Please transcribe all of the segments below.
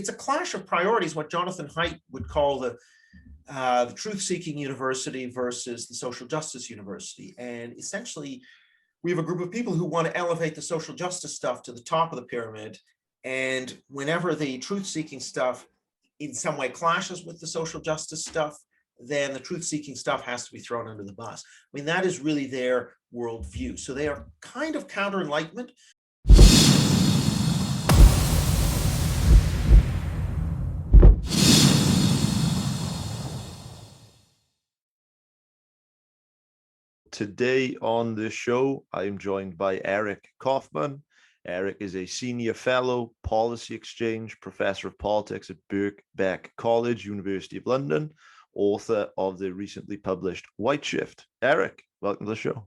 It's a clash of priorities, what Jonathan Haidt would call the truth-seeking university versus the social justice university. And essentially, we have a group of people who want to elevate the social justice stuff to the top of the pyramid. And whenever the truth-seeking stuff in some way clashes with the social justice stuff, then the truth-seeking stuff has to be thrown under the bus. I mean, that is really their worldview. So they are kind of counter-enlightenment. Today on the show, I am joined by Eric Kaufmann. Eric is a senior fellow, policy exchange, professor of politics at Birkbeck College, University of London, author of the recently published Whiteshift. Eric, welcome to the show.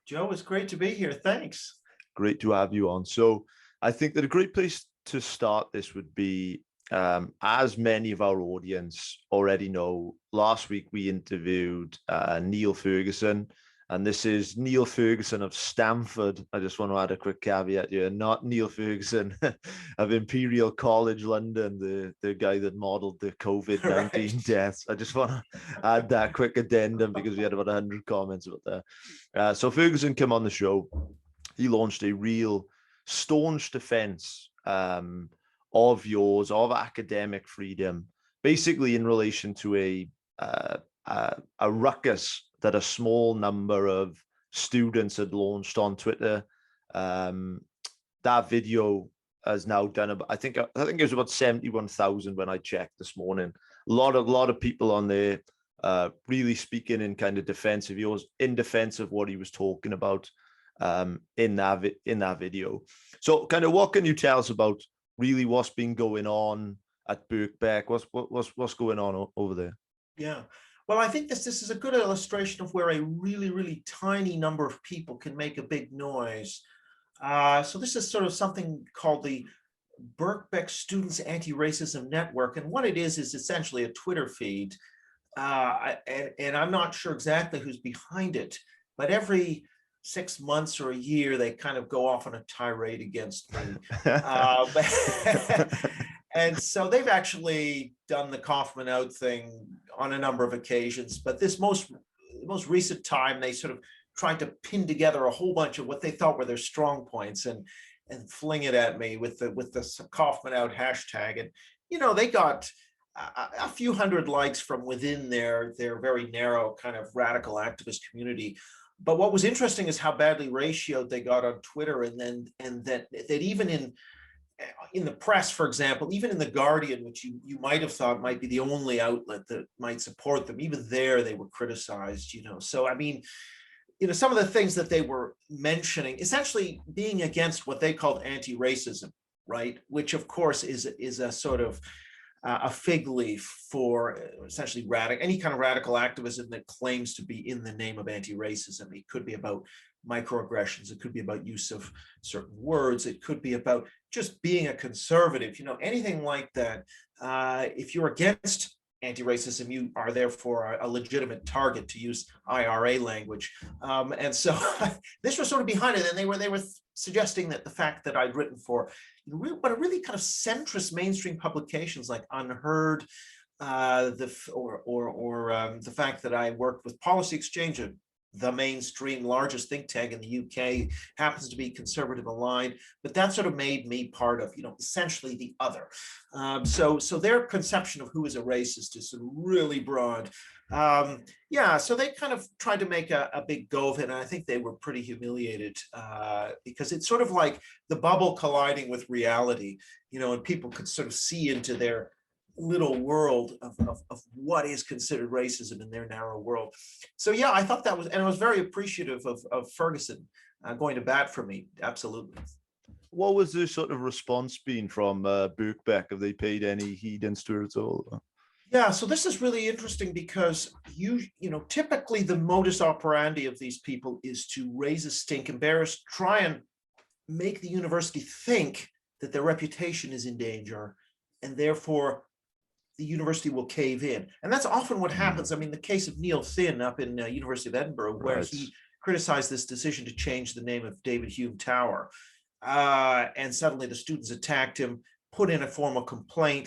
Joe, it's great to be here. Thanks. Great to have you on. So I think that a great place to start this would be, as many of our audience already know, last week we interviewed Neil Ferguson, and this is Neil Ferguson of Stanford. I just want to add a quick caveat here, not Neil Ferguson of Imperial College London, the guy that modeled the COVID-19 deaths. I just want to add that quick addendum because we had about 100 comments about that. So Ferguson came on the show. He launched a real staunch defense of academic freedom, basically in relation to a ruckus that a small number of students had launched on Twitter. That video has now done about, I think it was about 71,000 when I checked this morning. A lot of people on there really speaking in kind of defense of yours, in defense of what he was talking about in that video. So kind of what can you tell us about really what's been going on at Birkbeck? What's going on over there? Yeah, well, I think this is a good illustration of where a really, really tiny number of people can make a big noise. So this is sort of something called the Birkbeck Students Anti-Racism Network. And what it is essentially a Twitter feed. And I'm not sure exactly who's behind it, but every 6 months or a year, they kind of go off on a tirade against me. And so they've actually done the Kaufmann out thing on a number of occasions. But this most recent time, they sort of tried to pin together a whole bunch of what they thought were their strong points and fling it at me with the Kaufmann out hashtag. And, you know, they got a few hundred likes from within their very narrow kind of radical activist community. But what was interesting is how badly ratioed they got on Twitter, and that even in the press, for example, even in the Guardian, which you might have thought might be the only outlet that might support them, even there they were criticized. You know, so I mean, you know, some of the things that they were mentioning, essentially being against what they called anti-racism, right? Which of course is a sort of a fig leaf for essentially any kind of radical activism that claims to be in the name of anti-racism. It could be about microaggressions. It could be about use of certain words. It could be about just being a conservative, you know, anything like that. If you're against anti-racism, you are therefore a legitimate target, to use IRA language. And so this was sort of behind it. And they were suggesting that the fact that I'd written for what are really kind of centrist mainstream publications like Unheard, the fact that I worked with Policy Exchange, the mainstream largest think tank in the UK, happens to be conservative aligned, but that sort of made me part of, you know, essentially the other. So their conception of who is a racist is sort of really broad. Yeah, so they kind of tried to make a big go of it, and I think they were pretty humiliated because it's sort of like the bubble colliding with reality, you know, and people could sort of see into their little world of what is considered racism in their narrow world. So yeah, I thought that was, and I was very appreciative of Ferguson going to bat for me. Absolutely. What was the sort of response been from Birkbeck? Have they paid any heed to it at all? Yeah, so this is really interesting because you know, typically the modus operandi of these people is to raise a stink, embarrass, try and make the university think that their reputation is in danger, and therefore the university will cave in. And that's often what happens. I mean, the case of Neil Thin up in University of Edinburgh, where he criticized this decision to change the name of David Hume Tower. And suddenly the students attacked him, put in a formal complaint,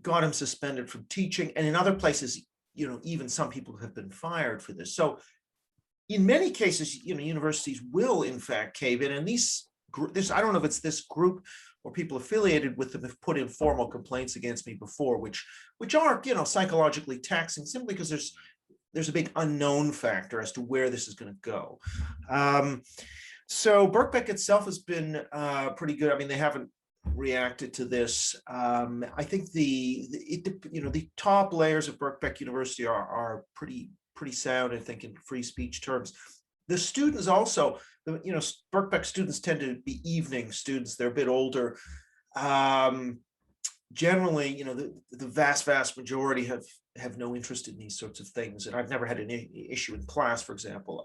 got him suspended from teaching, and in other places, even some people have been fired for this. So in many cases, universities will in fact cave in, and this I don't know if it's this group or people affiliated with them have put in formal complaints against me before, which are psychologically taxing, simply because there's a big unknown factor as to where this is going to go. So Birkbeck itself has been pretty good. I mean, they haven't reacted to this. I think the top layers of Birkbeck University are pretty sound, I think, in free speech terms. The students also, Birkbeck students tend to be evening students. They're a bit older. Generally, the vast majority have no interest in these sorts of things, and I've never had an issue in class, for example.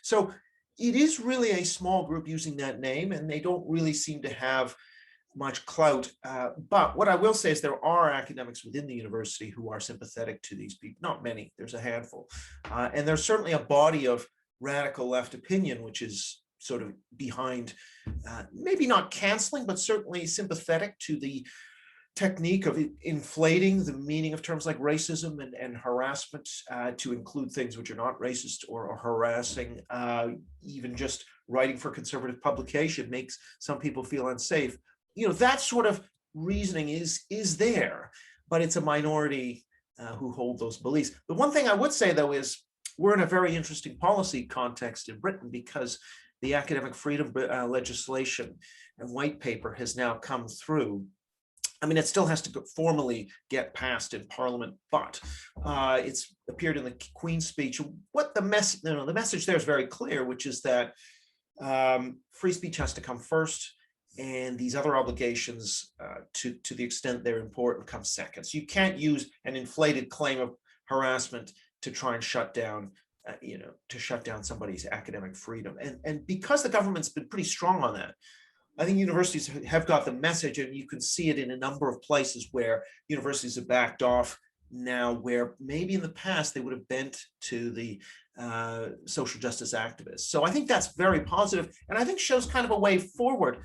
So it is really a small group using that name, and they don't really seem to have much clout. But what I will say is there are academics within the university who are sympathetic to these people. Not many, there's a handful. And there's certainly a body of radical left opinion, which is sort of behind, maybe not canceling, but certainly sympathetic to the technique of inflating the meaning of terms like racism and harassment to include things which are not racist or harassing. Even just writing for conservative publication makes some people feel unsafe. That sort of reasoning is there, but it's a minority who hold those beliefs. The one thing I would say, though, is we're in a very interesting policy context in Britain, because the academic freedom legislation and white paper has now come through. I mean, it still has to formally get passed in Parliament, but it's appeared in the Queen's speech. What the message there is very clear, which is that free speech has to come first, and these other obligations, to the extent they're important, come second. So you can't use an inflated claim of harassment to try and shut down somebody's academic freedom. And because the government's been pretty strong on that, I think universities have got the message, and you can see it in a number of places where universities have backed off now, where maybe in the past they would have bent to the social justice activists. So I think that's very positive, and I think shows kind of a way forward.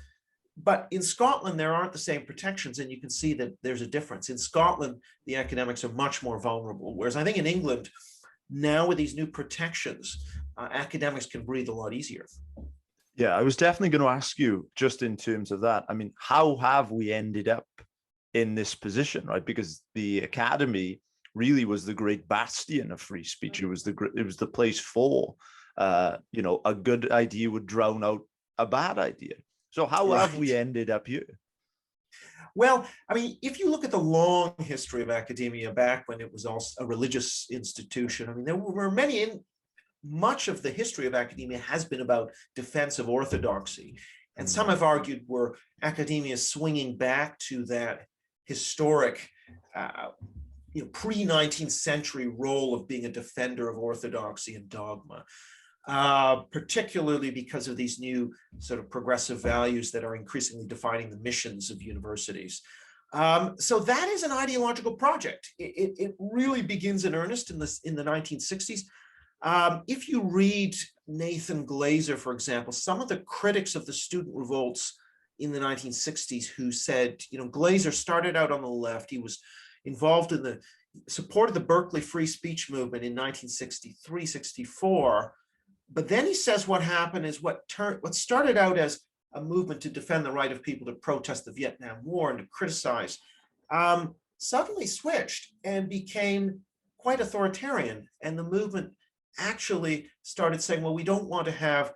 But in Scotland, there aren't the same protections, and you can see that there's a difference. In Scotland, the academics are much more vulnerable, whereas I think in England, now with these new protections, academics can breathe a lot easier. Yeah, I was definitely going to ask you, just in terms of that, I mean, how have we ended up in this position, right? Because the academy really was the great bastion of free speech. It was the place for, a good idea would drown out a bad idea. So how have we ended up here? Well, I mean, if you look at the long history of academia back when it was also a religious institution, I mean, there were much of the history of academia has been about defense of orthodoxy. And some have argued were academia swinging back to that historic, pre-19th century role of being a defender of orthodoxy and dogma. Particularly because of these new sort of progressive values that are increasingly defining the missions of universities. So that is an ideological project. It really begins in earnest in the 1960s. If you read Nathan Glaser, for example, some of the critics of the student revolts in the 1960s who said, Glaser started out on the left. He was involved in the support of the Berkeley free speech movement in 1963, 64. But then he says what happened is what started out as a movement to defend the right of people to protest the Vietnam War and to criticize, suddenly switched and became quite authoritarian. And the movement actually started saying, well, we don't want to have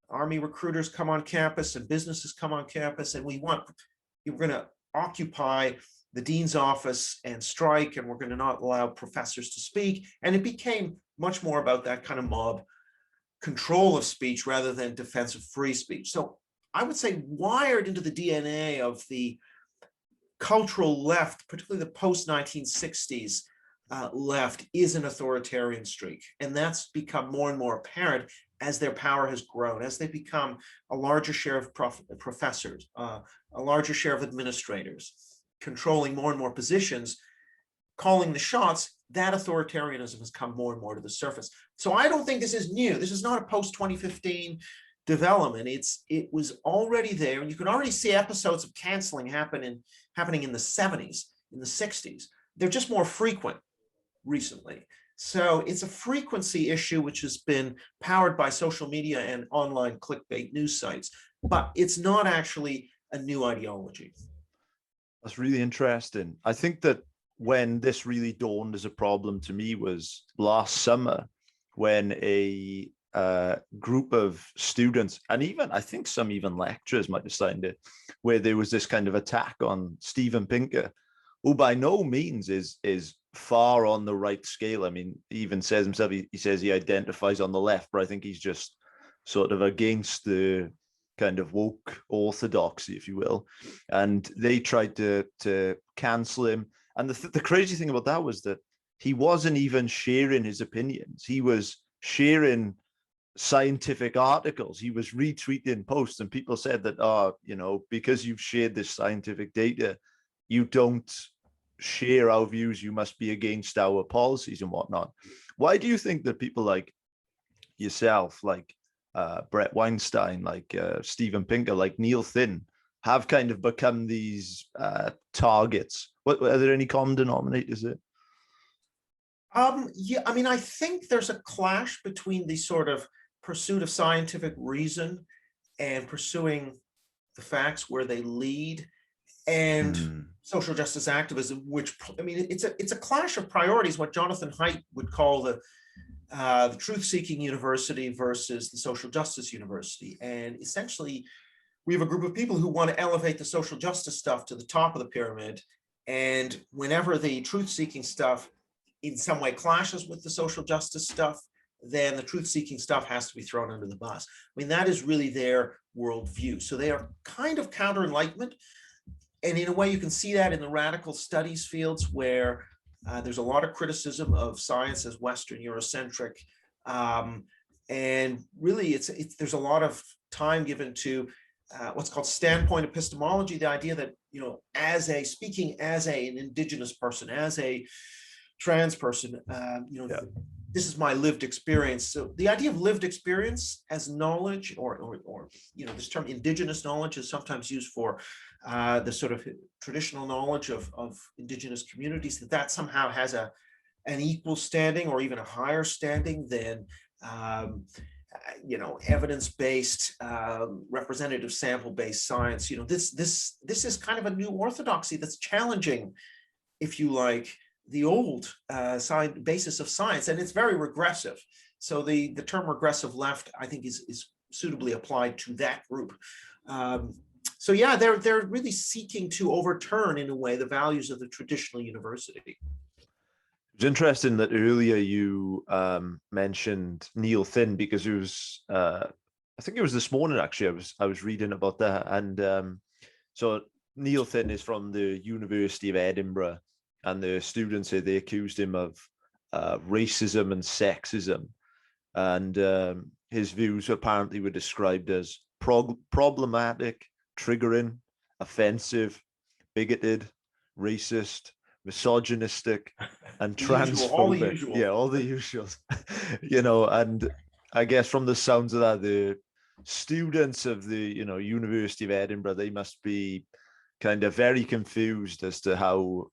Army recruiters come on campus and businesses come on campus, and we're going to occupy the dean's office and strike, and we're going to not allow professors to speak. And it became much more about that kind of mob control of speech rather than defense of free speech. So I would say wired into the DNA of the cultural left, particularly the post-1960s left, is an authoritarian streak. And that's become more and more apparent as their power has grown, as they become a larger share of professors, a larger share of administrators, controlling more and more positions, calling the shots. That authoritarianism has come more and more to the surface. So I don't think this is new. This is not a post-2015 development. It was already there, and you can already see episodes of canceling happening in the 70s, in the 60s. They're just more frequent recently. So it's a frequency issue which has been powered by social media and online clickbait news sites, but it's not actually a new ideology. That's really interesting. I think that when this really dawned as a problem to me was last summer, when a group of students, and even I think some even lecturers might have signed it, where there was this kind of attack on Steven Pinker, who by no means is far on the right scale. I mean, he even says himself, he says he identifies on the left, but I think he's just sort of against the kind of woke orthodoxy, if you will. And they tried to cancel him. And the crazy thing about that was that he wasn't even sharing his opinions. He was sharing scientific articles. He was retweeting posts, and people said that, oh, you know, because you've shared this scientific data, you don't share our views, you must be against our policies and whatnot. Why do you think that people like yourself, like Bret Weinstein, like Steven Pinker, like Neil Thin, have kind of become these targets? Are there any common denominators there? Yeah, I mean, I think there's a clash between the sort of pursuit of scientific reason and pursuing the facts where they lead, and social justice activism, which, I mean, it's a clash of priorities, what Jonathan Haidt would call the truth-seeking university versus the social justice university. And essentially, we have a group of people who want to elevate the social justice stuff to the top of the pyramid. And whenever the truth-seeking stuff in some way clashes with the social justice stuff, then the truth-seeking stuff has to be thrown under the bus. I mean, that is really their worldview. So they are kind of counter-enlightenment. And in a way, you can see that in the radical studies fields, where there's a lot of criticism of science as Western Eurocentric. And really, there's a lot of time given to what's called standpoint epistemology, the idea that, you know, speaking as an indigenous person, as a trans person, you know, yeah, this is my lived experience. So the idea of lived experience as knowledge, or you know, this term indigenous knowledge is sometimes used for the sort of traditional knowledge of indigenous communities, that somehow has an equal standing or even a higher standing than you know, evidence-based, representative sample-based science. You know, this is kind of a new orthodoxy that's challenging, if you like, the old basis of science, and it's very regressive. So the term regressive left, I think, is suitably applied to that group. So yeah, they're really seeking to overturn, in a way, the values of the traditional university. It's interesting that earlier you mentioned Neil Thin, because it was, I think it was this morning actually, I was reading about that. And so Neil Thin is from the University of Edinburgh, and the students here, they accused him of racism and sexism. And his views apparently were described as problematic, triggering, offensive, bigoted, racist, misogynistic, and transphobic. Yeah, all the usuals. You know, and I guess from the sounds of that, the students of the, you know, University of Edinburgh, they must be kind of very confused as to how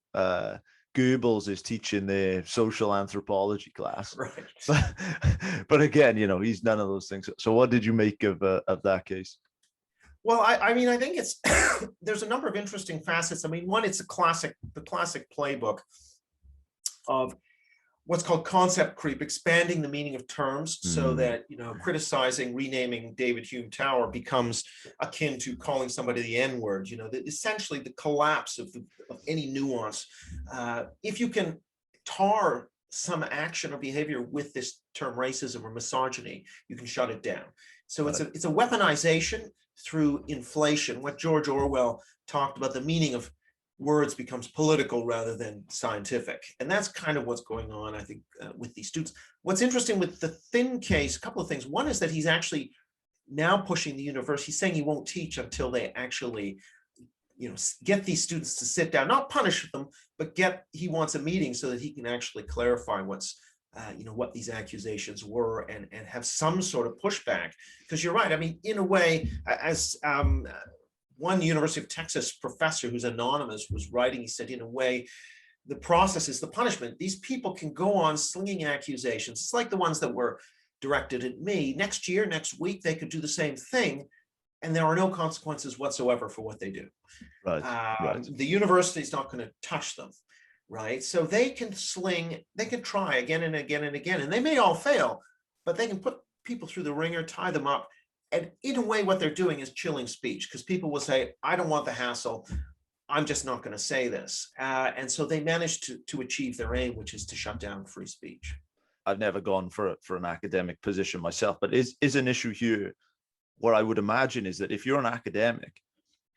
Goebbels is teaching their social anthropology class. Right. But again, you know, he's none of those things. So what did you make of that case? Well, I mean, I think it's there's a number of interesting facets. I mean, one, it's the classic playbook of what's called concept creep, expanding the meaning of terms so that, you know, criticizing, renaming David Hume Tower becomes akin to calling somebody the N-word. You know, essentially the collapse of any nuance. If you can tar some action or behavior with this term racism or misogyny, you can shut it down. So it's a weaponization through inflation. What George Orwell talked about, the meaning of words becomes political rather than scientific. And that's kind of what's going on, I think, with these students. What's interesting with the Thin case, a couple of things. One is that he's actually now pushing the university. He's saying he won't teach until they actually, you know, get these students to sit down, not punish them, but he wants a meeting so that he can actually clarify what's what these accusations were and have some sort of pushback. Because you're right. I mean, in a way, as one University of Texas professor who's anonymous was writing, he said, in a way, the process is the punishment. These people can go on slinging accusations. It's like the ones that were directed at me. Next year, next week, they could do the same thing, and there are no consequences whatsoever for what they do. Right. The university is not going to touch them, right? So they can try again and again and again, and they may all fail, but they can put people through the ringer, tie them up. And in a way, what they're doing is chilling speech, because people will say, I don't want the hassle. I'm just not going to say this. And so they managed to achieve their aim, which is to shut down free speech. I've never gone for an academic position myself, but is an issue here where I would imagine is that if you're an academic,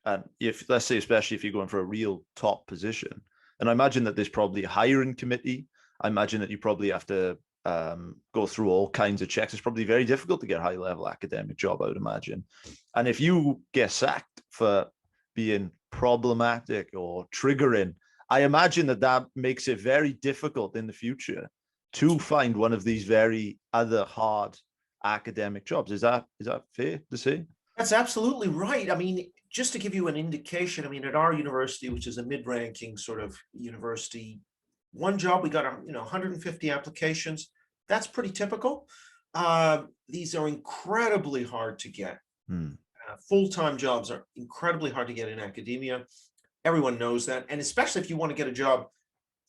and if, let's say, especially if you're going for a real top position, and I imagine that there's probably a hiring committee, I imagine that you probably have to go through all kinds of checks. It's probably very difficult to get a high-level academic job, I would imagine. And if you get sacked for being problematic or triggering, I imagine that makes it very difficult in the future to find one of these very other hard academic jobs. Is that fair to say? That's absolutely right. I mean, just to give you an indication, I mean, at our university, which is a mid-ranking sort of university, one job, we got 150 applications. That's pretty typical. These are incredibly hard to get. Full-time jobs are incredibly hard to get in academia. Everyone knows that. And especially if you want to get a job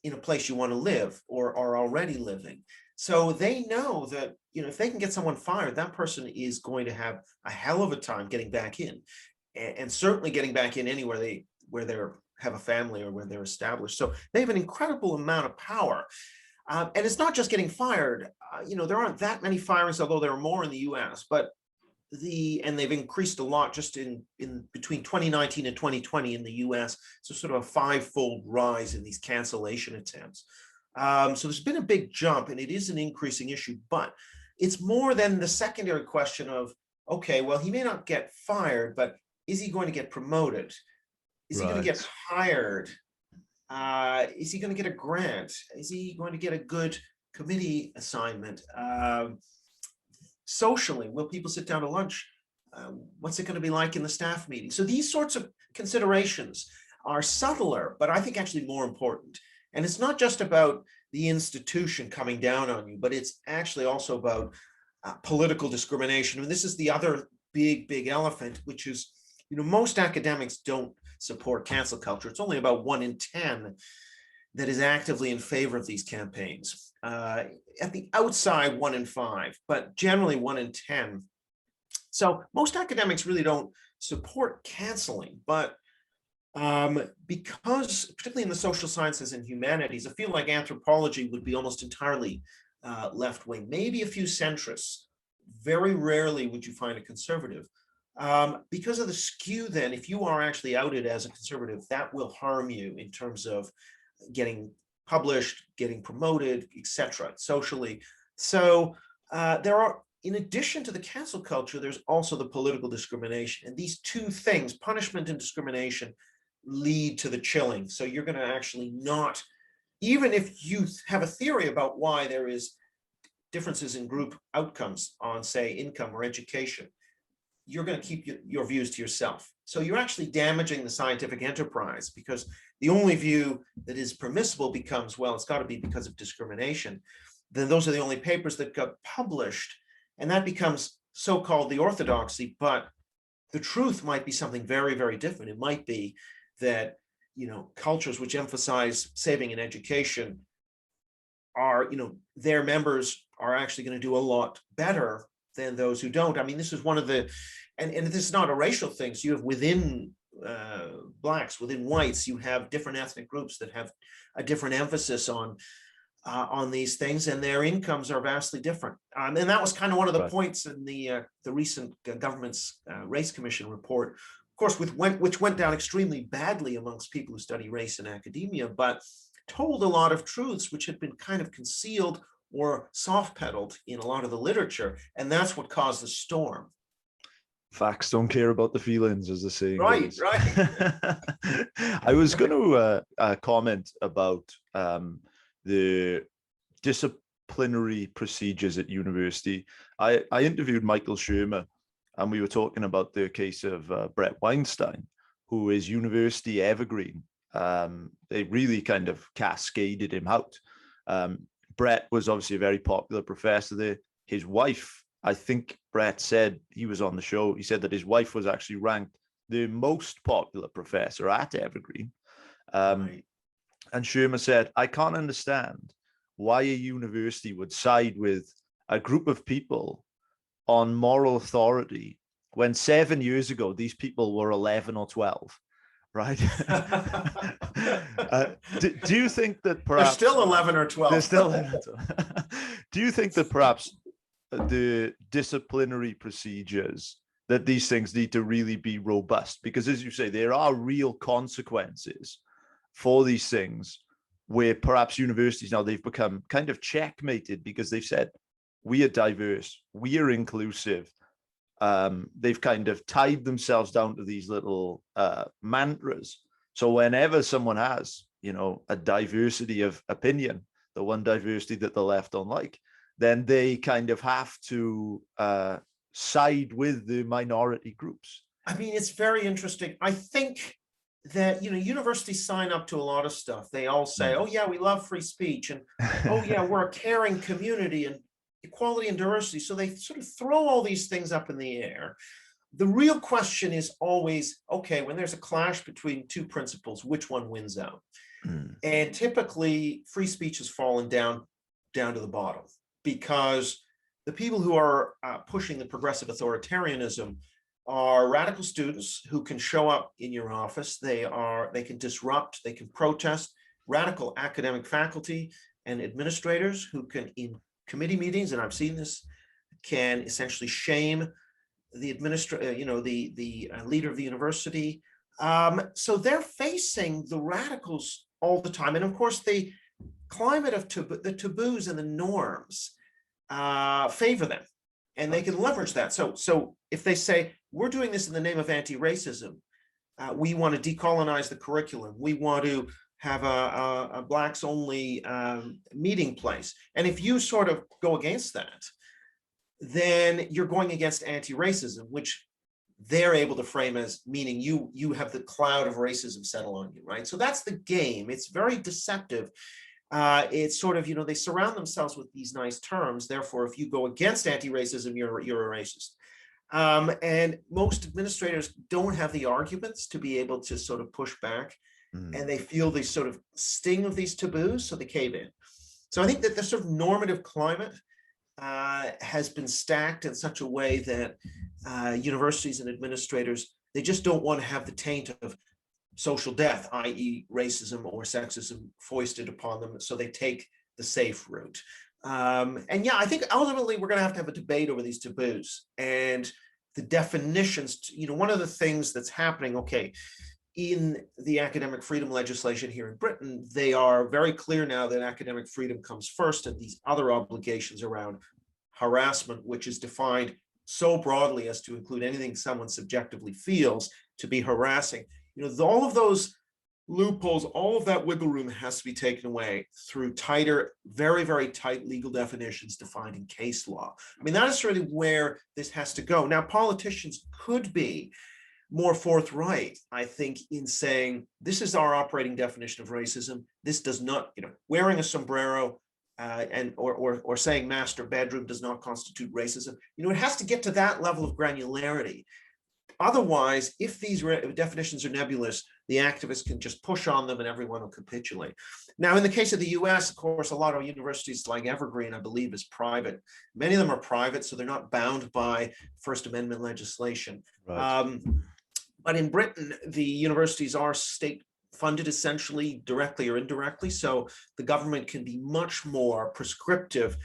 in a place you want to live or are already living. So they know that, if they can get someone fired, that person is going to have a hell of a time getting back in, and certainly getting back in anywhere where they have a family or where they're established. So they have an incredible amount of power. And it's not just getting fired. There aren't that many firings, although there are more in the US, but and they've increased a lot just in between 2019 and 2020 in the US. So sort of a 5-fold rise in these cancellation attempts. So there's been a big jump, and it is an increasing issue, but it's more than the secondary question of, okay, well, he may not get fired, but is he going to get promoted? Is he going to get hired? Is he going to get a grant? Is he going to get a good committee assignment? Socially, will people sit down to lunch? What's it going to be like in the staff meeting? So these sorts of considerations are subtler, but I think actually more important. And it's not just about the institution coming down on you, but it's actually also about political discrimination. And this is the other big elephant, which is, most academics don't support cancel culture. It's only about 1 in 10 that is actively in favor of these campaigns. At the outside, 1 in 5, but generally 1 in 10. So most academics really don't support canceling, but because particularly in the social sciences and humanities, I feel like anthropology would be almost entirely left-wing, maybe a few centrists. Very rarely would you find a conservative. Because of the skew, then, if you are actually outed as a conservative, that will harm you in terms of getting published, getting promoted, etc., socially. So there are, in addition to the cancel culture, there's also the political discrimination. And these two things, punishment and discrimination, lead to the chilling. So you're going to actually not, even if you have a theory about why there is differences in group outcomes on, say, income or education, you're going to keep your views to yourself. So you're actually damaging the scientific enterprise, because the only view that is permissible becomes, well, it's got to be because of discrimination. Then those are the only papers that got published, and that becomes so-called the orthodoxy. But the truth might be something very, very different. It might be that, cultures which emphasize saving in education are, their members are actually going to do a lot better than those who don't. I mean, this is one of the, and this is not a racial thing. So you have within Blacks, within whites, you have different ethnic groups that have a different emphasis on these things, and their incomes are vastly different. And that was kind of one of the points in the recent government's Race Commission report, of course, which went down extremely badly amongst people who study race in academia, but told a lot of truths which had been kind of concealed or soft-pedaled in a lot of the literature, and that's what caused the storm. Facts don't care about the feelings, as the saying goes. Right. I was going to comment about the disciplinary procedures at university. I interviewed Michael Shermer, and we were talking about the case of Bret Weinstein, who is university evergreen. They really kind of cascaded him out. Bret was obviously a very popular professor there. His wife, I think Bret said, he was on the show, he said that his wife was actually ranked the most popular professor at Evergreen. Right. And Shermer said, I can't understand why a university would side with a group of people on moral authority when 7 years ago, these people were 11 or 12, right? Do you think that perhaps— They're still 11 or 12. They're still 11 or 12. Do you think that perhaps the disciplinary procedures, that these things need to really be robust? Because as you say, there are real consequences for these things where perhaps universities now, they've become kind of checkmated because they've said, we are diverse, we are inclusive. They've kind of tied themselves down to these little mantras. So whenever someone has, you know, a diversity of opinion, the one diversity that the left don't like, then they kind of have to side with the minority groups. I mean, it's very interesting. I think that, you know, universities sign up to a lot of stuff. They all say, oh yeah, we love free speech, and oh yeah, we're a caring community, and equality and diversity. So they sort of throw all these things up in the air. The real question is always, okay, when there's a clash between two principles, which one wins out? And typically free speech has fallen down to the bottom, because the people who are pushing the progressive authoritarianism are radical students who can show up in your office. They can disrupt, they can protest. Radical academic faculty and administrators who can, in committee meetings, and I've seen this, can essentially shame the leader of the university. So they're facing the radicals all the time. And of course, the climate of the taboos and the norms favor them, and they can leverage that. So if they say, we're doing this in the name of anti-racism, we want to decolonize the curriculum, we want to have a blacks only meeting place, and if you sort of go against that, then you're going against anti-racism, which they're able to frame as meaning you have the cloud of racism settle on you, right? So that's the game. It's very deceptive. It's sort of, you know, they surround themselves with these nice terms. Therefore, if you go against anti-racism, you're a racist. And most administrators don't have the arguments to be able to sort of push back, and they feel the sort of sting of these taboos, so they cave in. So I think that the sort of normative climate has been stacked in such a way that universities and administrators, they just don't want to have the taint of social death, i.e. racism or sexism, foisted upon them. So they take the safe route. And yeah, I think ultimately we're going to have a debate over these taboos and the definitions. You know, one of the things that's happening, okay, in the academic freedom legislation here in Britain, they are very clear now that academic freedom comes first, and these other obligations around harassment, which is defined so broadly as to include anything someone subjectively feels to be harassing. You know, all of those loopholes, all of that wiggle room has to be taken away through tighter, very, very tight legal definitions defined in case law. I mean, that is really where this has to go. Now, politicians could be more forthright, I think, in saying, this is our operating definition of racism. This does not, you know, wearing a sombrero or saying master bedroom does not constitute racism. You know, it has to get to that level of granularity. Otherwise, if these definitions are nebulous, the activists can just push on them and everyone will capitulate. Now, in the case of the US, of course, a lot of universities like Evergreen, I believe, is private. Many of them are private, so they're not bound by First Amendment legislation. Right. But in Britain, the universities are state funded essentially directly or indirectly. So the government can be much more prescriptive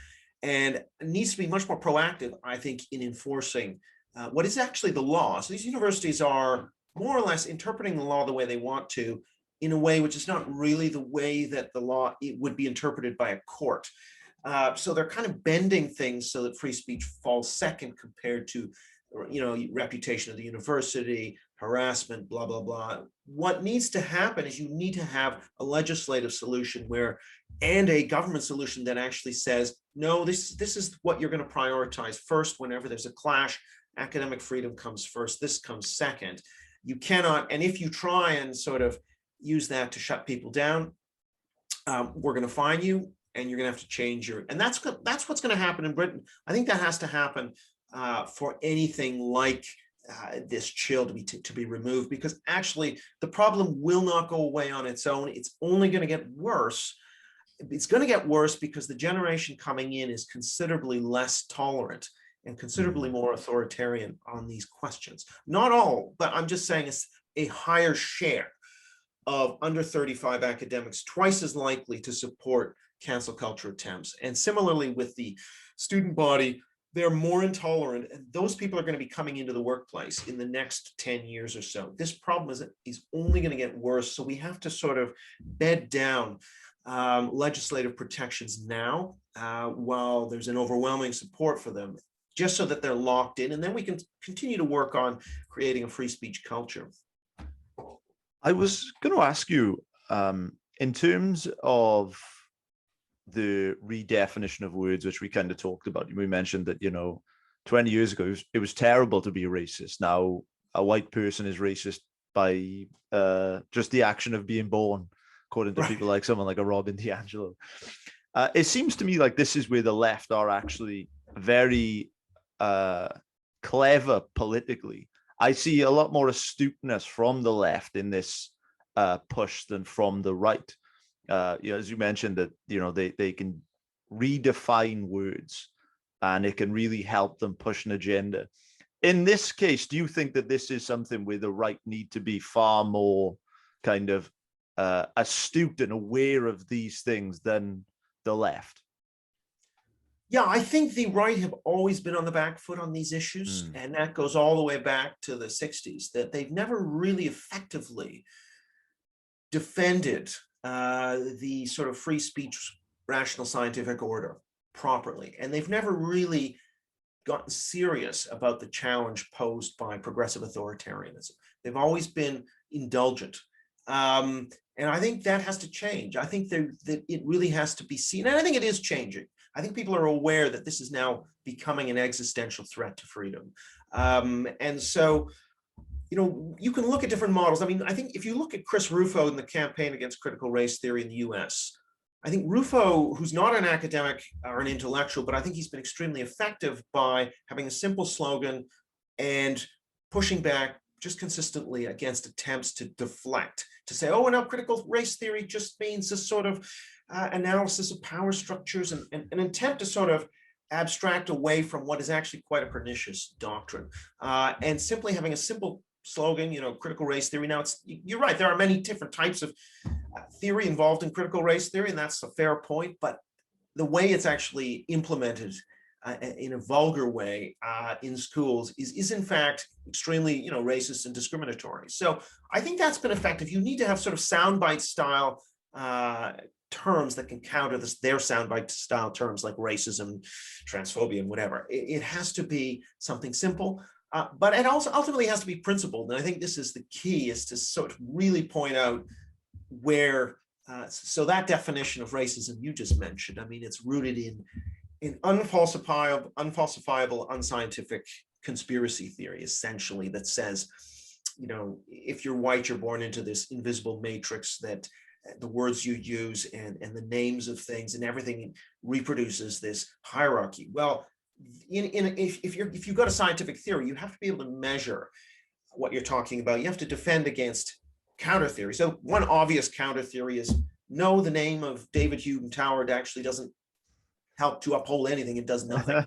and needs to be much more proactive, I think, in enforcing what is actually the law. So these universities are more or less interpreting the law the way they want to, in a way which is not really the way that the law would be interpreted by a court. So they're kind of bending things so that free speech falls second compared to, you know, reputation of the university, harassment, blah, blah, blah. What needs to happen is you need to have a legislative solution and a government solution that actually says, no, this is what you're going to prioritize first whenever there's a clash. Academic freedom comes first, this comes second. You cannot, and if you try and sort of use that to shut people down, we're going to fine you, and you're going to have to change and that's what's going to happen in Britain. I think that has to happen for anything like this chill to be removed, because actually the problem will not go away on its own. It's only going to get worse. It's going to get worse because the generation coming in is considerably less tolerant and considerably more authoritarian on these questions. Not all, but I'm just saying it's a higher share of under 35 academics, twice as likely to support cancel culture attempts. And similarly with the student body, they're more intolerant, and those people are going to be coming into the workplace in the next 10 years or so. This problem is only going to get worse. So we have to sort of bed down legislative protections now while there's an overwhelming support for them, just so that they're locked in, and then we can continue to work on creating a free speech culture. I was going to ask you, in terms of the redefinition of words, which we kind of talked about, we mentioned that, 20 years ago, it was terrible to be racist. Now, a white person is racist by just the action of being born, according to people like someone like a Robin DiAngelo. It seems to me like this is where the left are actually very clever politically. I see a lot more astuteness from the left in this push than from the right. As you mentioned, that they can redefine words, and it can really help them push an agenda. In this case, do you think that this is something where the right need to be far more kind of astute and aware of these things than the left? Yeah, I think the right have always been on the back foot on these issues, and that goes all the way back to the 60s, that they've never really effectively defended the sort of free speech, rational scientific order properly. And they've never really gotten serious about the challenge posed by progressive authoritarianism. They've always been indulgent. And I think that has to change. I think that it really has to be seen, and I think it is changing. I think people are aware that this is now becoming an existential threat to freedom. And so, you can look at different models. I mean, I think if you look at Chris Rufo in the campaign against critical race theory in the US, I think Rufo, who's not an academic or an intellectual, but I think he's been extremely effective by having a simple slogan and pushing back just consistently against attempts to deflect, to say, oh, no, critical race theory just means this sort of analysis of power structures, and an attempt to sort of abstract away from what is actually quite a pernicious doctrine, and simply having a simple slogan, critical race theory. Now, you're right, there are many different types of theory involved in critical race theory, and that's a fair point, but the way it's actually implemented in a vulgar way in schools is in fact extremely racist and discriminatory. So I think that's been effective. You need to have sort of soundbite style terms that can counter their soundbite style terms like racism, transphobia, and whatever. It has to be something simple, but it also ultimately has to be principled. And I think this is the key, is to sort of really point out where, so that definition of racism you just mentioned, I mean, it's rooted in unfalsifiable, unscientific conspiracy theory, essentially, that says, if you're white, you're born into this invisible matrix that the words you use and the names of things and everything reproduces this hierarchy. Well, if you've got a scientific theory, you have to be able to measure what you're talking about. You have to defend against counter theory. So one obvious counter theory is, no, the name of David Hewden Tower actually doesn't help to uphold anything. It does nothing.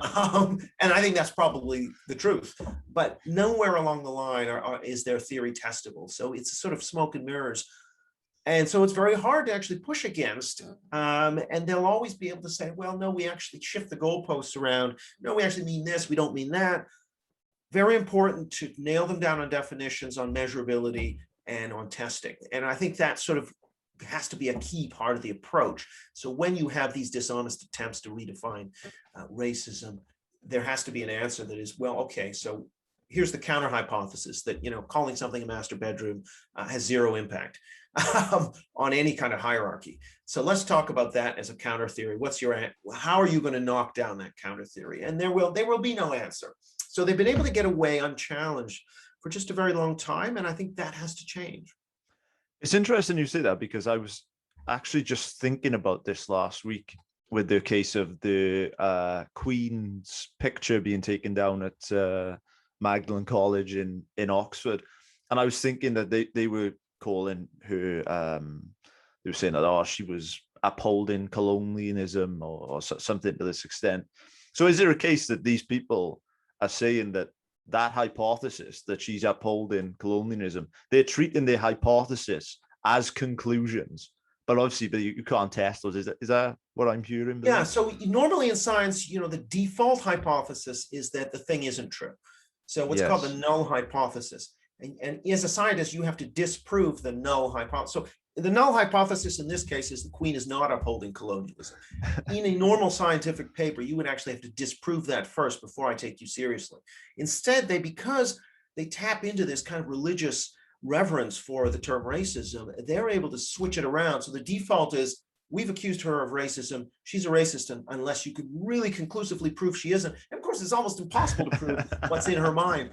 And I think that's probably the truth, but nowhere along the line is their theory testable. So it's a sort of smoke and mirrors. And so it's very hard to actually push against, and they'll always be able to say, well, no, we actually shift the goalposts around. No, we actually mean this, we don't mean that. Very important to nail them down on definitions, on measurability, and on testing. And I think that sort of has to be a key part of the approach. So when you have these dishonest attempts to redefine racism, there has to be an answer that is, well, okay, so here's the counter hypothesis that, calling something a master bedroom has zero impact on any kind of hierarchy. So let's talk about that as a counter theory. How are you going to knock down that counter theory? And there will be no answer. So they've been able to get away unchallenged for just a very long time. And I think that has to change. It's interesting you say that, because I was actually just thinking about this last week with the case of the Queen's picture being taken down at Magdalen College in Oxford. And I was thinking that they were calling her, they were saying that, she was upholding colonialism or something to this extent. So is there a case that these people are saying that hypothesis, that she's upholding colonialism, they're treating their hypothesis as conclusions, but obviously you can't test those? Is that what I'm hearing? Yeah, so normally in science, the default hypothesis is that the thing isn't true. So what's called the null hypothesis. And as a scientist, you have to disprove the null hypothesis. So the null hypothesis in this case is the Queen is not upholding colonialism. In a normal scientific paper, you would actually have to disprove that first before I take you seriously. Instead, because they tap into this kind of religious reverence for the term racism, they're able to switch it around. So the default is, we've accused her of racism. She's a racist unless you could really conclusively prove she isn't. And of course, it's almost impossible to prove what's in her mind.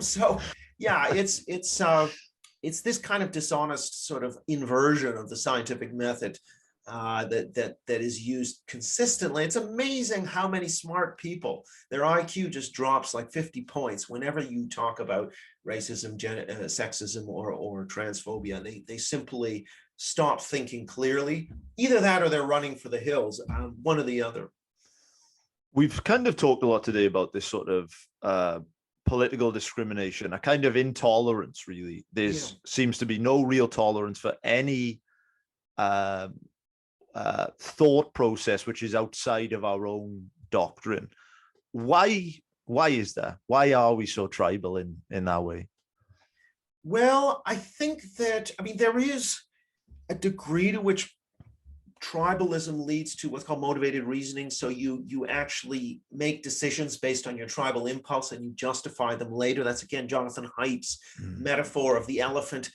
So yeah, it's this kind of dishonest sort of inversion of the scientific method that is used consistently. It's amazing how many smart people, their IQ just drops like 50 points whenever you talk about racism, sexism, or transphobia. They simply stop thinking clearly. Either that or they're running for the hills, one or the other. We've kind of talked a lot today about this sort of political discrimination, a kind of intolerance, really. There seems to be no real tolerance for any thought process which is outside of our own doctrine. Why is that? Why are we so tribal in that way? Well, I think that, there is a degree to which tribalism leads to what's called motivated reasoning. So you actually make decisions based on your tribal impulse and you justify them later. That's, again, Jonathan Haidt's metaphor of the elephant,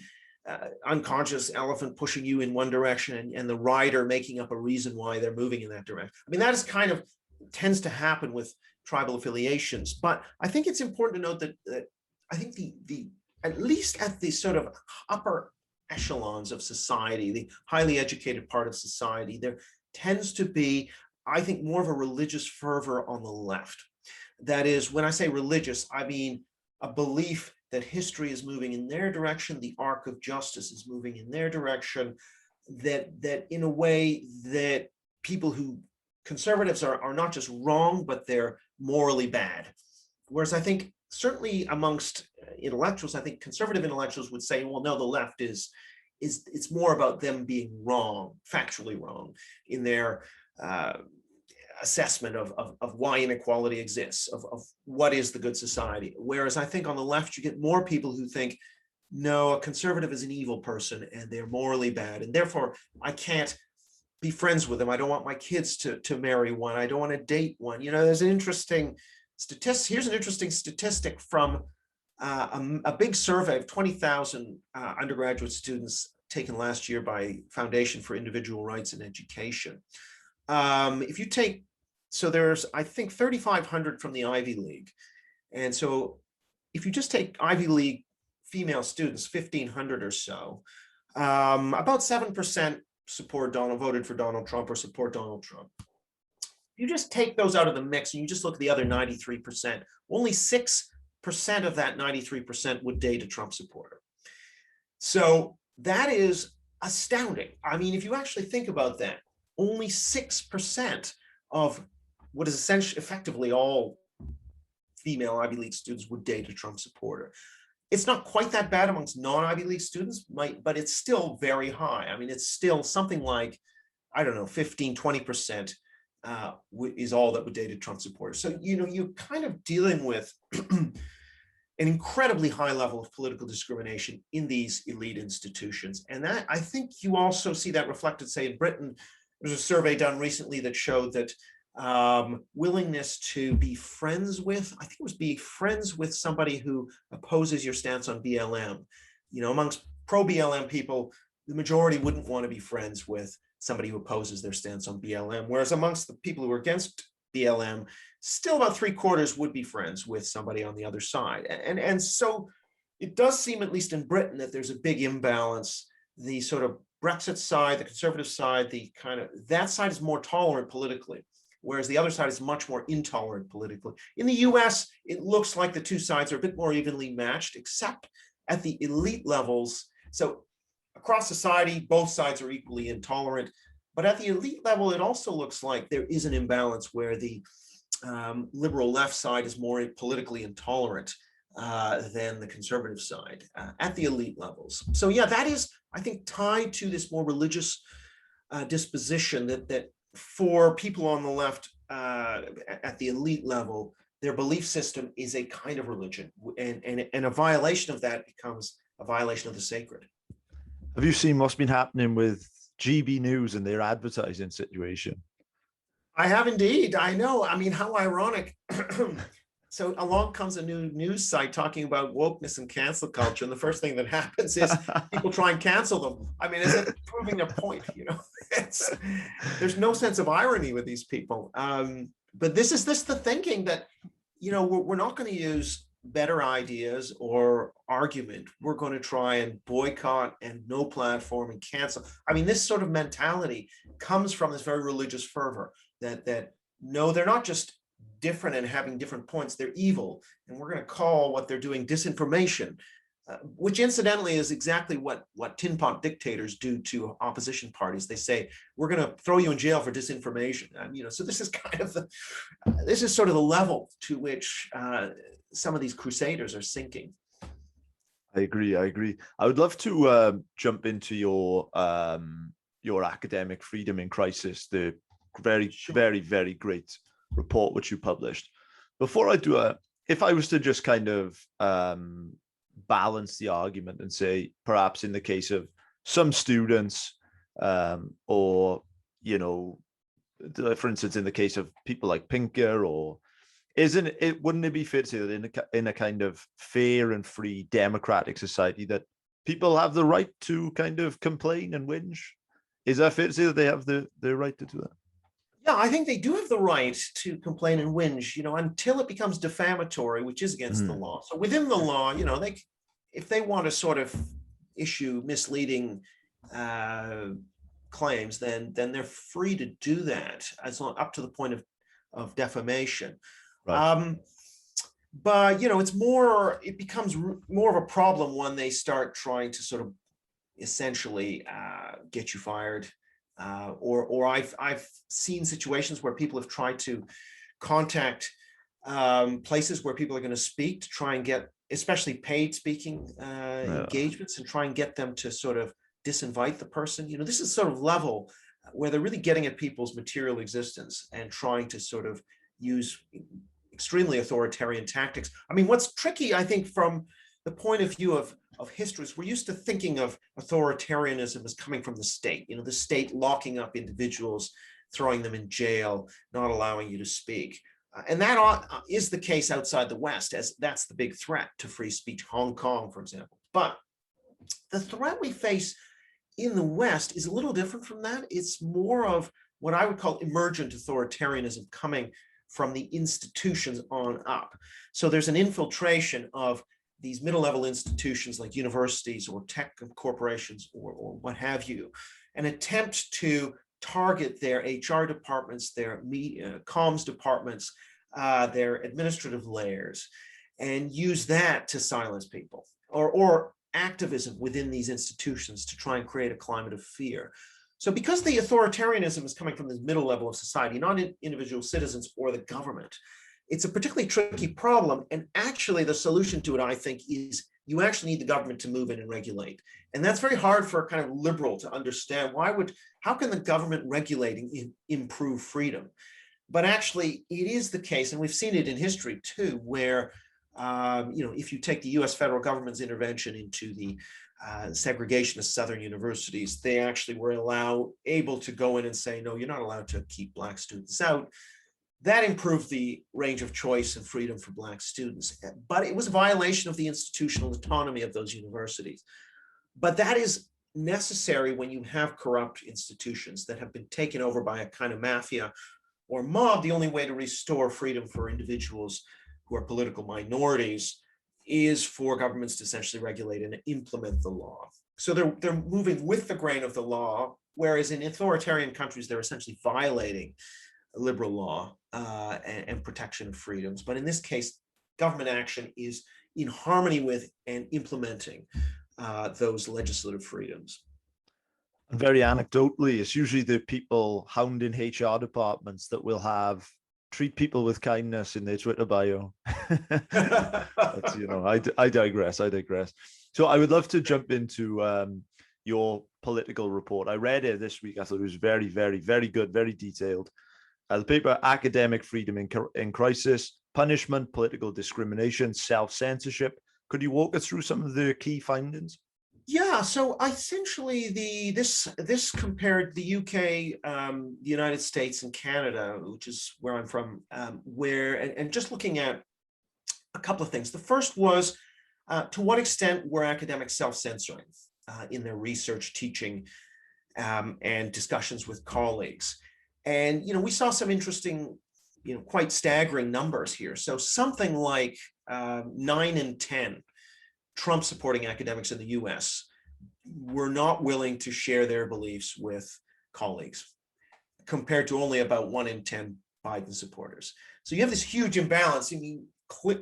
unconscious elephant pushing you in one direction and the rider making up a reason why they're moving in that direction. That is kind of tends to happen with tribal affiliations. But I think it's important to note that I think the at least at the sort of upper echelons of society, the highly educated part of society, there tends to be, I think, more of a religious fervor on the left. That is, when I say religious, I mean a belief that history is moving in their direction, the arc of justice is moving in their direction, that in a way that conservatives are not just wrong, but they're morally bad. Whereas I think certainly amongst intellectuals, I think conservative intellectuals would say, well, no, the left it's more about them being wrong, factually wrong in their assessment of why inequality exists, of what is the good society. Whereas I think on the left, you get more people who think, no, a conservative is an evil person and they're morally bad, and therefore I can't be friends with them. I don't want my kids to marry one. I don't want to date one. There's an interesting statistic. Here's an interesting statistic from a big survey of 20,000 undergraduate students taken last year by Foundation for Individual Rights and Education. If you take, so there's, I think, 3,500 from the Ivy League. And so if you just take Ivy League female students, 1,500 or so, about 7% voted for Donald Trump or support Donald Trump. You just take those out of the mix and you just look at the other 93%, only 6% of that 93% would date a Trump supporter. So that is astounding. If you actually think about that, only 6% of what is essentially effectively all female Ivy League students would date a Trump supporter. It's not quite that bad amongst non-Ivy League students, but it's still very high. It's still something like, 15, 20% is all that would date a Trump supporter. So, you're kind of dealing with an incredibly high level of political discrimination in these elite institutions. And that, I think you also see that reflected, say, in Britain. There's a survey done recently that showed that willingness to be friends with, I think it was be friends with somebody who opposes your stance on BLM. You know, amongst pro-BLM people, the majority wouldn't want to be friends with somebody who opposes their stance on BLM, whereas amongst the people who are against BLM, still about 3/4 would be friends with somebody on the other side. And so it does seem, at least in Britain, that there's a big imbalance. The sort of Brexit side, the conservative side, that side is more tolerant politically, whereas the other side is much more intolerant politically. In the US, it looks like the two sides are a bit more evenly matched, except at the elite levels. So across society, both sides are equally intolerant. But at the elite level, it also looks like there is an imbalance where the liberal left side is more politically intolerant than the conservative side at the elite levels. So yeah, that is, I think, tied to this more religious disposition that for people on the left at the elite level, their belief system is a kind of religion, and a violation of that becomes a violation of the sacred. Have you seen what's been happening with GB News and their advertising situation? I have indeed. I know. I mean, how ironic. So along comes a new news site talking about wokeness and cancel culture, and the first thing that happens is people try and cancel them. I mean, is it proving their point? You know, there's no sense of irony with these people. But this is the thinking that, you know, we're not going to use better ideas or argument. We're going to try and boycott and no platform and cancel. I mean, this sort of mentality comes from this very religious fervor that no, they're not just different and having different points, they're evil, and we're going to call what they're doing disinformation, which incidentally is exactly what tin pot dictators do to opposition parties. They say, we're going to throw you in jail for disinformation. You know, so this is kind of this is sort of the level to which some of these crusaders are sinking. I agree. I would love to jump into your academic freedom in crisis, the very great report which you published. Before I do if I was to just kind of balance the argument and say, perhaps in the case of some students, or, you know, for instance, in the case of people like Pinker, or wouldn't it be fair to say that in a kind of fair and free democratic society that people have the right to kind of complain and whinge? Is that fair to say that they have the right to do that? Yeah, I think they do have the right to complain and whinge, you know, until it becomes defamatory, which is against the law. So within the law, you know, if they want to sort of issue misleading claims, then they're free to do that, as long up to the point of defamation. Right. But you know, it becomes more of a problem when they start trying to sort of essentially get you fired. Or I've seen situations where people have tried to contact places where people are going to speak to try and get, especially paid speaking engagements, and try and get them to sort of disinvite the person. You know, this is sort of level where they're really getting at people's material existence and trying to sort of use extremely authoritarian tactics. I mean, what's tricky, I think, from the point of view of history, is we're used to thinking of authoritarianism as coming from the state, you know, the state locking up individuals, throwing them in jail, not allowing you to speak. And that is the case outside the West, as that's the big threat to free speech, Hong Kong, for example. But the threat we face in the West is a little different from that. It's more of what I would call emergent authoritarianism coming from the institutions on up. So there's an infiltration of these middle-level institutions like universities or tech corporations or what have you, an attempt to target their HR departments, their media, comms departments, their administrative layers, and use that to silence people, or activism within these institutions to try and create a climate of fear. So because the authoritarianism is coming from this middle level of society, not individual citizens or the government, it's a particularly tricky problem. And actually the solution to it, I think, is you actually need the government to move in and regulate. And that's very hard for a kind of liberal to understand. How can the government regulating improve freedom? But actually it is the case, and we've seen it in history too, where if you take the US federal government's intervention into the segregation of Southern universities, they actually were able to go in and say, no, you're not allowed to keep Black students out. That improved the range of choice and freedom for Black students, but it was a violation of the institutional autonomy of those universities. But that is necessary when you have corrupt institutions that have been taken over by a kind of mafia or mob. The only way to restore freedom for individuals who are political minorities is for governments to essentially regulate and implement the law. So they're moving with the grain of the law, whereas in authoritarian countries, they're essentially violating liberal law and protection of freedoms. But in this case, government action is in harmony with and implementing those legislative freedoms. And very anecdotally, it's usually the people hounding HR departments that will have treat people with kindness in their Twitter bio. That's, you know, I digress. So I would love to jump into your political report. I read it this week. I thought it was very, very, very good, very detailed. The paper, Academic Freedom in Crisis, Punishment, Political Discrimination, Self-Censorship. Could you walk us through some of the key findings? Yeah, so essentially this compared the UK, the United States, and Canada, which is where I'm from, and just looking at a couple of things. The first was to what extent were academics self-censoring in their research, teaching, and discussions with colleagues. And, you know, we saw some interesting, you know, quite staggering numbers here. So something like 9 in 10 Trump supporting academics in the US were not willing to share their beliefs with colleagues, compared to only about 1 in 10 Biden supporters. So you have this huge imbalance. I mean,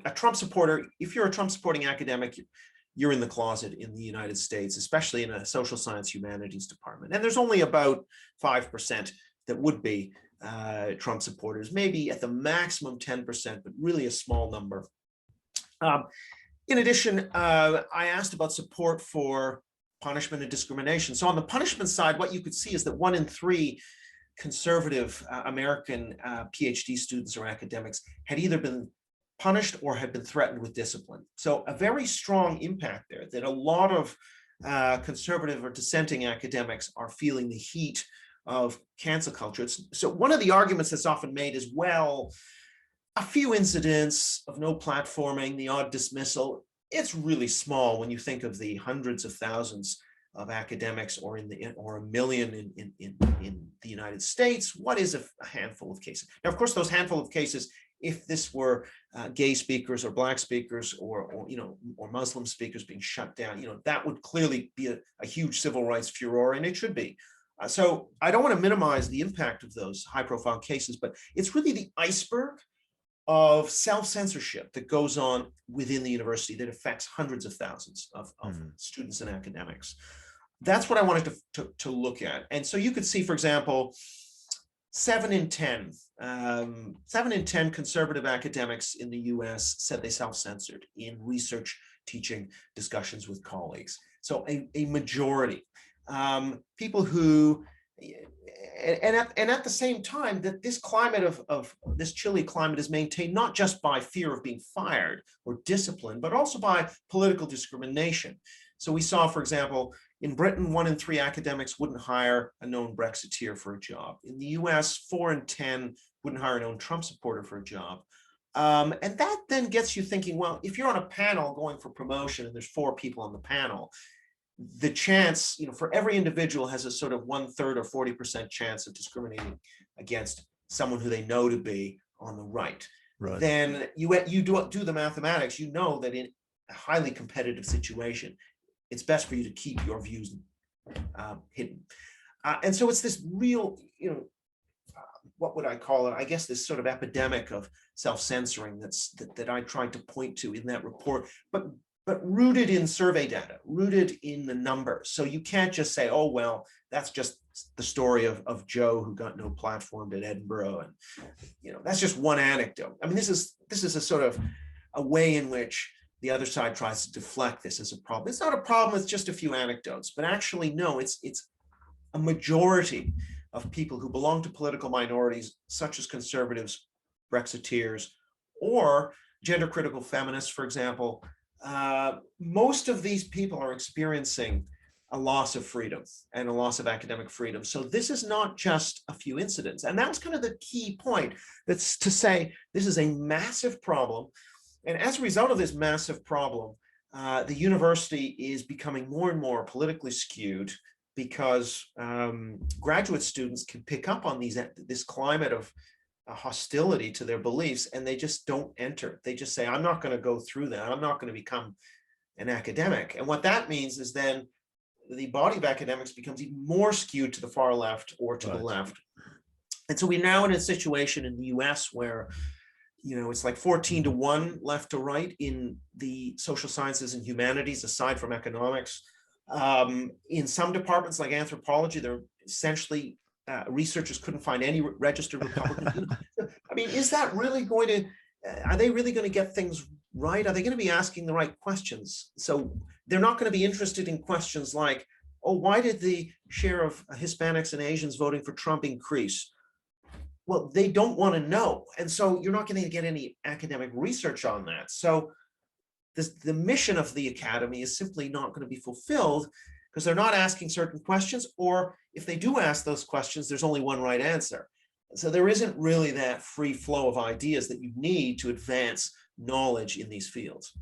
a Trump supporter, if you're a Trump supporting academic, you're in the closet in the United States, especially in a social science humanities department. And there's only about 5% that would be Trump supporters, maybe at the maximum 10%, but really a small number. In addition, I asked about support for punishment and discrimination. So on the punishment side, what you could see is that 1 in 3 conservative American PhD students or academics had either been punished or had been threatened with discipline. So a very strong impact there, that a lot of conservative or dissenting academics are feeling the heat of cancel culture. So one of the arguments that's often made is, well, a few incidents of no platforming, the odd dismissal, it's really small when you think of the hundreds of thousands of academics, or a million in the United States. What is a handful of cases? Now, of course, those handful of cases, if this were gay speakers or Black speakers or Muslim speakers being shut down, you know, that would clearly be a huge civil rights furor, and it should be. So I don't want to minimize the impact of those high-profile cases, but it's really the iceberg of self-censorship that goes on within the university that affects hundreds of thousands of students and academics. That's what I wanted to look at. And so you could see, for example, 7 in 10 conservative academics in the US said they self-censored in research, teaching, discussions with colleagues. So a majority. People who, and at the same time, that this climate of this chilly climate is maintained not just by fear of being fired or disciplined, but also by political discrimination. So we saw, for example, in Britain, 1 in 3 academics wouldn't hire a known Brexiteer for a job. In the US, 4 in 10 wouldn't hire a known Trump supporter for a job. And that then gets you thinking, well, if you're on a panel going for promotion and there's 4 people on the panel, the chance, you know, for every individual has a sort of 1/3 or 40% chance of discriminating against someone who they know to be on the right. Then you do the mathematics. You know that in a highly competitive situation, it's best for you to keep your views hidden. And so it's this real, you know, what would I call it? I guess this sort of epidemic of self-censoring that I tried to point to in that report, but rooted in survey data, rooted in the numbers. So you can't just say, oh, well, that's just the story of Joe who got no platform at Edinburgh. And, you know, that's just one anecdote. I mean, this is a sort of a way in which the other side tries to deflect this as a problem. It's not a problem, it's just a few anecdotes, but actually, no, it's a majority of people who belong to political minorities, such as conservatives, Brexiteers, or gender critical feminists, for example. Most of these people are experiencing a loss of freedom and a loss of academic freedom. So this is not just a few incidents. And that's kind of the key point. That's to say, this is a massive problem. And as a result of this massive problem, the university is becoming more and more politically skewed because graduate students can pick up on this climate of hostility to their beliefs, and they just don't enter. They just say, I'm not going to go through that. I'm not going to become an academic. And what that means is then the body of academics becomes even more skewed to the far left or to the left. And so we're now in a situation in the US where, you know, it's like 14-1 left to right in the social sciences and humanities, aside from economics. In some departments like anthropology, they're essentially researchers couldn't find any registered Republicans. I mean, is that really going to, are they really going to get things right? Are they going to be asking the right questions? So they're not going to be interested in questions like, oh, why did the share of Hispanics and Asians voting for Trump increase? Well, they don't want to know. And so you're not going to get any academic research on that. So the mission of the academy is simply not going to be fulfilled because they're not asking certain questions, or if they do ask those questions, there's only one right answer. So there isn't really that free flow of ideas that you need to advance knowledge in these fields.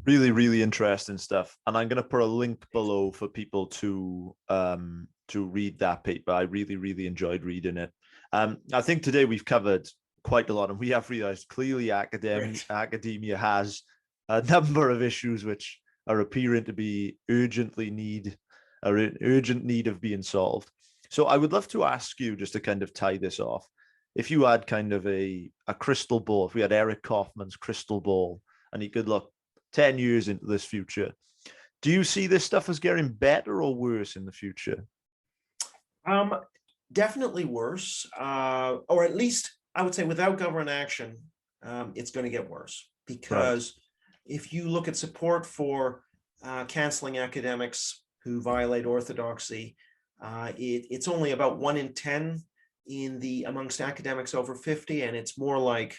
Really, really interesting stuff. And I'm going to put a link below for people to read that paper. I really, really enjoyed reading it. I think today we've covered quite a lot, and we have realized clearly academia has a number of issues which are appearing to be urgent need of being solved. So I would love to ask you, just to kind of tie this off, if you had kind of a crystal ball, if we had Eric Kaufmann's crystal ball, and he could look 10 years into this future, do you see this stuff as getting better or worse in the future? Definitely worse, or at least I would say without government action, it's going to get worse, because if you look at support for canceling academics who violate orthodoxy, it's only about 1 in 10 amongst academics over 50, and it's more like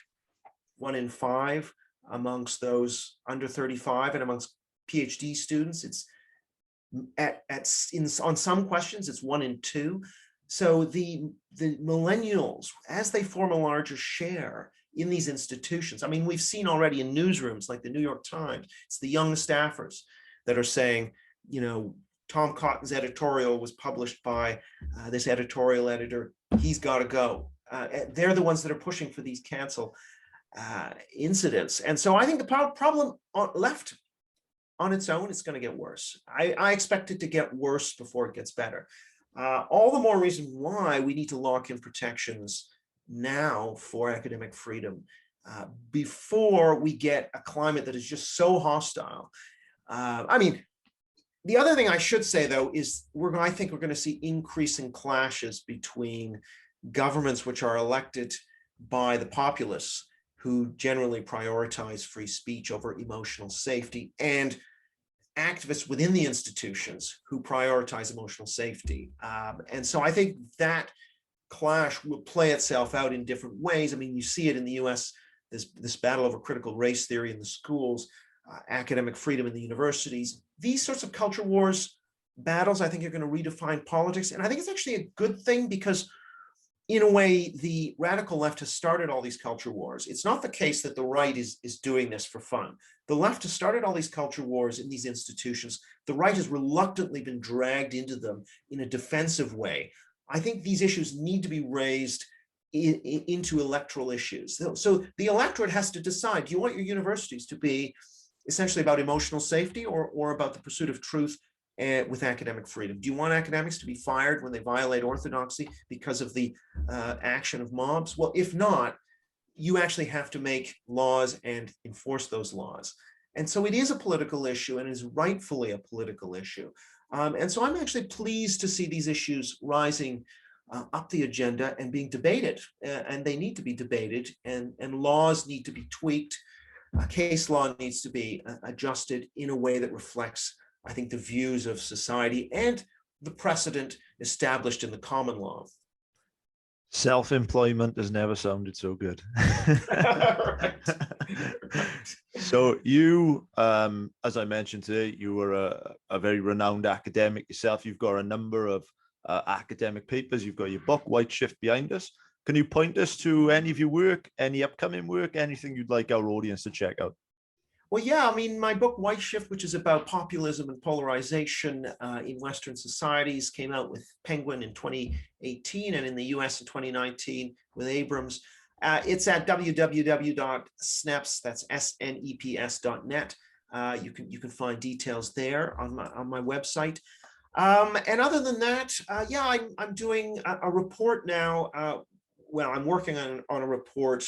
1 in 5 amongst those under 35, and amongst PhD students, it's on some questions it's 1 in 2. So the millennials, as they form a larger share in these institutions, I mean, we've seen already in newsrooms like the New York Times, it's the young staffers that are saying, you know, Tom Cotton's editorial was published by this editorial editor, he's got to go. They're the ones that are pushing for these cancel incidents. And so I think the problem left on its own, it's going to get worse. I expect it to get worse before it gets better. All the more reason why we need to lock in protections now for academic freedom before we get a climate that is just so hostile. I mean, the other thing I should say, though, is I think we're going to see increasing clashes between governments which are elected by the populace, who generally prioritize free speech over emotional safety, and activists within the institutions who prioritize emotional safety. And so I think that clash will play itself out in different ways. I mean, you see it in the US, this battle over critical race theory in the schools, academic freedom in the universities. These sorts of culture wars battles, I think, are going to redefine politics. And I think it's actually a good thing, because in a way, the radical left has started all these culture wars. It's not the case that the right is doing this for fun. The left has started all these culture wars in these institutions. The right has reluctantly been dragged into them in a defensive way. I think these issues need to be raised into electoral issues. So the electorate has to decide, do you want your universities to be essentially about emotional safety or about the pursuit of truth with academic freedom? Do you want academics to be fired when they violate orthodoxy because of the action of mobs? Well, if not, you actually have to make laws and enforce those laws. And so it is a political issue, and is rightfully a political issue. And so I'm actually pleased to see these issues rising up the agenda and being debated, and they need to be debated, and laws need to be tweaked. Case law needs to be adjusted in a way that reflects, I think, the views of society and the precedent established in the common law. Self-employment has never sounded so good. Right. So you, as I mentioned today, you were a very renowned academic yourself. You've got a number of academic papers. You've got your book, Whiteshift, behind us. Can you point us to any of your work, any upcoming work, anything you'd like our audience to check out? Well, yeah, I mean, my book, Whiteshift, which is about populism and polarization in Western societies, came out with Penguin in 2018 and in the US in 2019 with Abrams. It's at www.sneps, that's SNEPS.net. You can find details there on my website. And other than that, yeah, I'm doing a report now. Well, I'm working on a report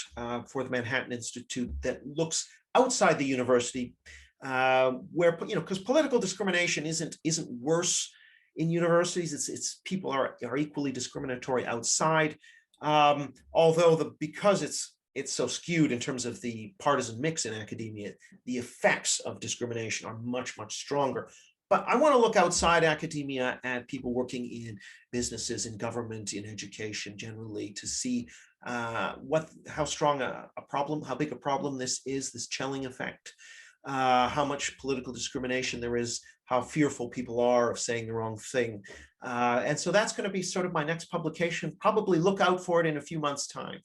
for the Manhattan Institute that looks outside the university, where, because political discrimination isn't worse in universities. It's people are equally discriminatory outside, although because it's so skewed in terms of the partisan mix in academia, the effects of discrimination are much stronger. But I want to look outside academia at people working in businesses, in government, in education generally, to see how strong a problem, how big a problem this is, this chilling effect, how much political discrimination there is, how fearful people are of saying the wrong thing. And so that's going to be sort of my next publication. Probably look out for it in a few months' time.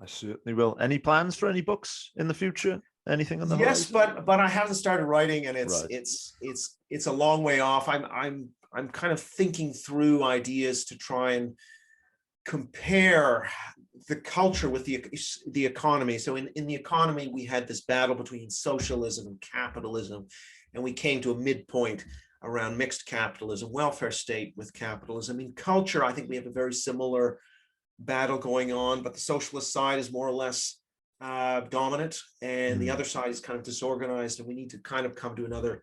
I certainly will. Any plans for any books in the future? Anything on the Yes, horizon? but I haven't started writing, and Right. it's a long way off. I'm kind of thinking through ideas to try and compare the culture with the economy. So in the economy, we had this battle between socialism and capitalism, and we came to a midpoint around mixed capitalism, welfare state with capitalism. In culture, I think we have a very similar battle going on, but the socialist side is more or less dominant, and the other side is kind of disorganized, and we need to kind of come to another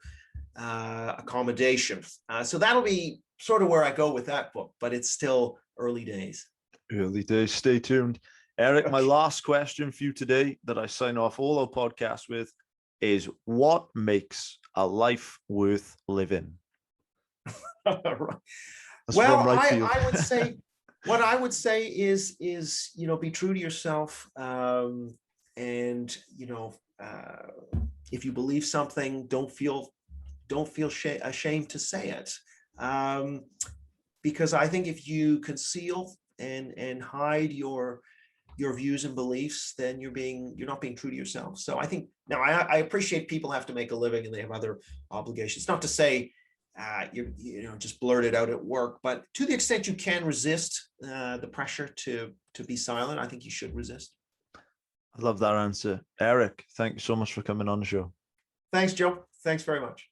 accommodation. So that'll be sort of where I go with that book, but it's still early days. Early days. Stay tuned. Eric, my last question for you today that I sign off all our podcasts with is, what makes a life worth living? Right. That's Well, from right field. I would say, what I would say is, be true to yourself. And, if you believe something, don't feel ashamed to say it. Because I think if you conceal and hide your views and beliefs, then you're not being true to yourself. So I think, now I appreciate people have to make a living and they have other obligations. Not to say just blurt it out at work, but to the extent you can resist the pressure to be silent, I think you should resist. I love that answer. Eric, thank you so much for coming on the show. Thanks, Joe. Thanks very much.